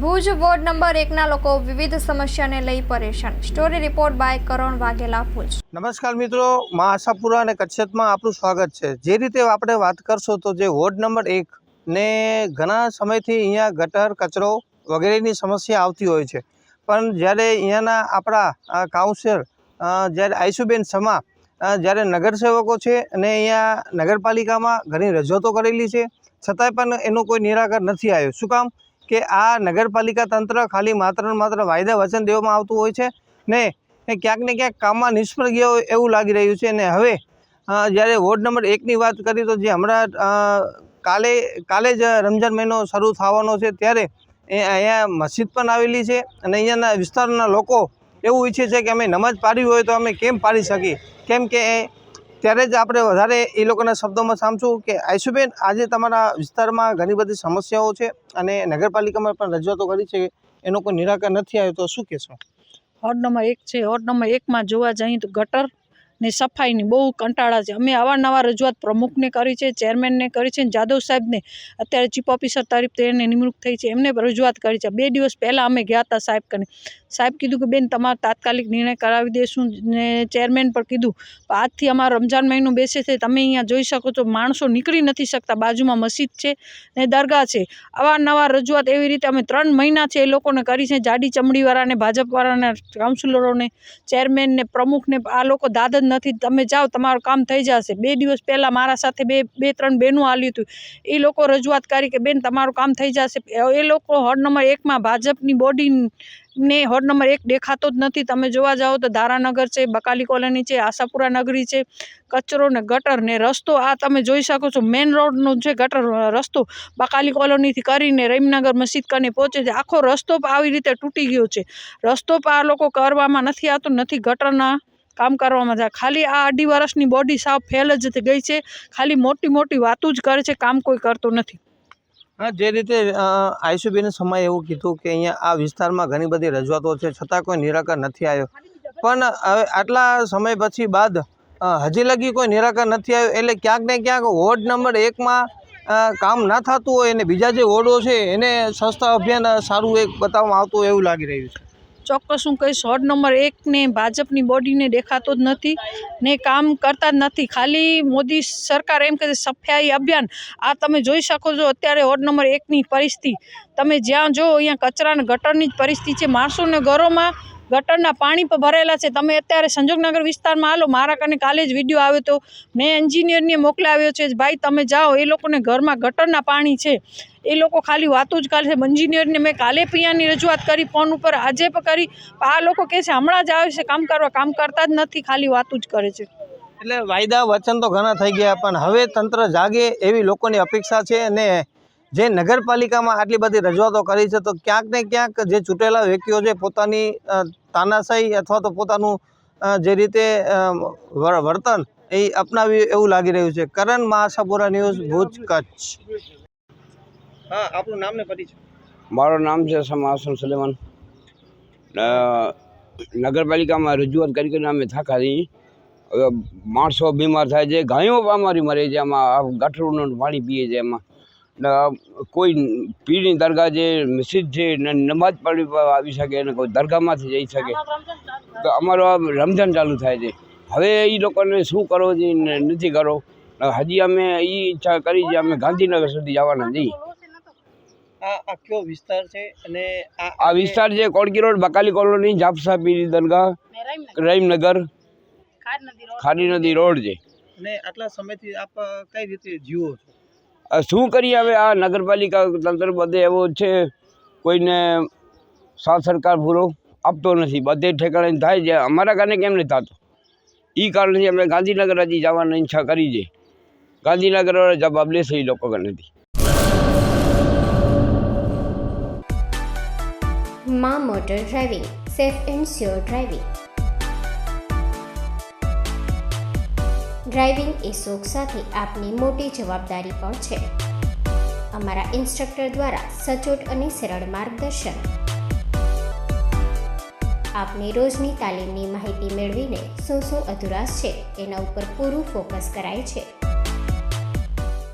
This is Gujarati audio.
ભુજ વોર્ડ નંબર 1ના લોકો વિવિધ સમસ્યાને લઈ પરેશાન। સ્ટોરી રિપોર્ટ બાય કરણ વાઘેલા, ભુજ। નમસ્કાર મિત્રો, મા આશાપુરા અને કચ્છમાં આપણું સ્વાગત છે। જે રીતે આપણે વાત કરશો તો જે વોર્ડ નંબર 1 ને ઘણા સમયથી અહીંયા ગટર કચરો વગેરેની સમસ્યા આવતી હોય છે, પણ જ્યારે અહીંયાના આપણા કાઉન્સિલર જ્યારે આઈશુબેન સમા જ્યારે નગરસેવકો છે અને અહીંયા નગરપાલિકામાં ઘણી રજૂઆતો કરેલી છે, છતાંય પણ એનું કોઈ નિરાકરણ નથી આવ્યું। શું કામ કે આ નગરપાલિકા તંત્ર ખાલી માત્ર ને માત્ર વાયદા વચન દેવામાં આવતું હોય છે ને ક્યાંક ને ક્યાંક કામમાં નિષ્ફળ ગયા હોય એવું લાગી રહ્યું છે। ને હવે જ્યારે વોર્ડ નંબર 1ની વાત કરી તો જે હમણાં કાલે જ રમઝાન મહિનો શરૂ થવાનો છે, ત્યારે અહીંયા મસ્જિદ પણ આવેલી છે અને અહીંયાના વિસ્તારના લોકો એવું ઈચ્છે છે કે અમે નમાઝ પાડી હોય તો અમે કેમ પાડી શકીએ, કેમ કે ત્યારે જ આપણે વધારે એ લોકોના શબ્દોમાં સાંભળશું કે આઈશુબેન, આજે તમારા વિસ્તારમાં ઘણી બધી સમસ્યાઓ છે અને નગરપાલિકામાં પણ રજૂઆતો કરી છે, એનું કોઈ નિરાકરણ નથી આવ્યું, તો શું કહેશો? વોર્ડ નંબર 1 છે। વોર્ડ નંબર 1માં જોવા જઈએ તો ગટર ને સફાઈની બહુ કંટાળા છે। અમે અવારનવાર રજૂઆત પ્રમુખને કરી છે, ચેરમેનને કરી છે, જાદવ સાહેબને અત્યારે ચીફ ઓફિસર તરીકે એને નિમણૂક થઈ છે, એમને રજૂઆત કરી છે। 2 દિવસ પહેલાં અમે ગયા હતા સાહેબ કને, સાહેબ કીધું કે બેન તમારે તાત્કાલિક નિર્ણય કરાવી દેશું, ને ચેરમેન પણ કીધું આજથી અમારો રમજાન મહિનો બેસે છે, તમે અહીંયા જોઈ શકો છો માણસો નીકળી નથી શકતા, બાજુમાં મસ્જિદ છે ને દરગાહ છે। અવારનવાર રજૂઆત એવી રીતે અમે 3 મહિના છે એ લોકોને કરી છે, જાડી ચમડીવાળાને, ભાજપવાળાને, કાઉન્સિલરોને, ચેરમેનને, પ્રમુખને, આ લોકો દાદ જ નથી, તમે જાઓ તમારું કામ થઈ જશે। 2 દિવસ પહેલાં મારા સાથે બે ત્રણ બહેનો આલ્યું હતું, એ લોકો રજૂઆત કરી કે બેન તમારું કામ થઈ જશે। એ લોકો વોર્ડ નંબર 1માં ભાજપની બોડી ને વોર્ડ નંબર 1 દેખાતો જ નથી। તમે જોવા જાઓ તો ધારાનગર છે, બકાલી કોલોની છે, આશાપુરા નગરી છે, કચરો ને ગટર ને રસ્તો આ તમે જોઈ શકો છો, મેઇન રોડનો છે ગટર રસ્તો બકાલી કોલોનીથી કરીને રહીમનગર મસ્જિદ કરીને પહોંચે છે, આખો રસ્તો આવી રીતે તૂટી ગયો છે। રસ્તો પણ આ લોકો કરવામાં નથી આવતો, નથી ગટરના કામ કરવામાં જાય, ખાલી આ 2.5 વર્ષની બોડી સાવ ફેલ જ ગઈ છે, ખાલી મોટી મોટી વાતો જ કરે છે, કામ કોઈ કરતો નથી। હા, જે રીતે આઈશુબેન સમયે એવું કીધું કે અહીંયા આ વિસ્તારમાં ઘણી બધી રજૂઆતો છે, છતાં કોઈ નિરાકરણ નથી આવ્યો, પણ હવે આટલા સમય પછી બાદ હજી લગી કોઈ નિરાકરણ નથી આવ્યું, એટલે ક્યાંક ને ક્યાંક વોર્ડ નંબર 1માં કામ ના થતું હોય અને બીજા જે વોર્ડો છે એને સ્વચ્છતા અભિયાન સારું એક બતાવવામાં આવતું હોય એવું લાગી રહ્યું છે। ચોક્કસ હું કહીશ, વોર્ડ નંબર 1 ને ભાજપની બોડીને દેખાતો જ નથી ને કામ કરતા જ નથી, ખાલી મોદી સરકાર એમ કહે છે સફાઈ અભિયાન, આ તમે જોઈ શકો છો અત્યારે વોર્ડ નંબર 1ની પરિસ્થિતિ, તમે જ્યાં જો અહીંયા કચરા અને ગટરની જ પરિસ્થિતિ છે, માણસોને ઘરોમાં ગટરના પાણી પર ભરેલા છે। તમે અત્યારે સંજોગનગર વિસ્તારમાં હાલો, મારા કને કાલે જ વિડીયો આવ્યો હતો, મેં એન્જિનિયરને મોકલાવ્યો છે, ભાઈ તમે જાઓ, એ લોકોને ઘરમાં ગટરના પાણી છે, એ લોકો ખાલી વાતો જ કરે છે। એન્જિનિયરને મેં કાલે પીયાની રજૂઆત કરી ફોન ઉપર, આજે પણ કરી, આ લોકો કહે છે હમણાં જ આવે છે કામ કરવા, કામ કરતા જ નથી, ખાલી વાતો જ કરે છે। એટલે વાયદા વચન તો ઘણા થઈ ગયા, પણ હવે તંત્ર જાગે એવી લોકોની અપેક્ષા છે। અને જે નગરપાલિકામાં આટલી બધી રજૂઆતો કરી છે, તો ક્યાંક ને ક્યાંક જે ચૂંટેલા વ્યક્તિઓ છે પોતાની તાનાશાહી અથવા તો પોતાનું જે રીતે વર્તન એ અપનાવ્યું એવું લાગી રહ્યું છે। કરણ, મા આશાપુરા ન્યૂઝ, ભુજ, કચ્છ। હા, આપણું નામ ને પરિચય? મારું નામ છે સમાસન સુલેમાન। નગરપાલિકામાં રજૂઆત કરીને અમે થાકા છીએ, હવે માણસો બીમાર થાય છે, ગાયો અમારી મરે છે, આમાં ગટરનું પાણી પીએ છે, એમાં કોઈ પીરની દરગાહ છે, મસ્જિદ છે, નમાજ પઢી આવી શકે અને કોઈ દરગાહમાંથી જઈ શકે, તો અમારો આ રમઝાન ચાલુ થાય છે, હવે એ લોકોને શું કરવો છે નથી કરો, હજી અમે એ ઈચ્છા કરી છે અમે ગાંધીનગર સુધી જવાના છીએ। આ કયો વિસ્તાર છે? અને આ વિસ્તાર છે કોડકી રોડ, બકાલી કોલોની, જાફસા પીરી દરગાહ, રહીમનગર, ખારી નદી રોડ છે। અને આટલા સમયથી આપ કઈ રીતે જીવો છો? શું કરીએ હવે, આ નગરપાલિકા તંત્ર બધે એવો છે, કોઈને સાથ સરકાર પૂરો આપતો નથી, બધે ઠેકાણે થાય છે, અમારા કારણે કેમ નથી થતો, એ કારણથી અમે ગાંધીનગર હજી જવાની ઈચ્છા કરી છે, ગાંધીનગર જવાબ લેશે એ લોકો નથી। મા motor driving, safe and sure driving. Driving એ શોખ સાથે આપની મોટી જવાબદારી પણ છે। અમારા ઇન્સ્ટ્રક્ટર દ્વારા સચોટ અને સરળ માર્ગદર્શન, આપની રોજની તાલીમની માહિતી મેળવીને શું અધુરાશ છે એના ઉપર પૂરું ફોકસ કરાય છે।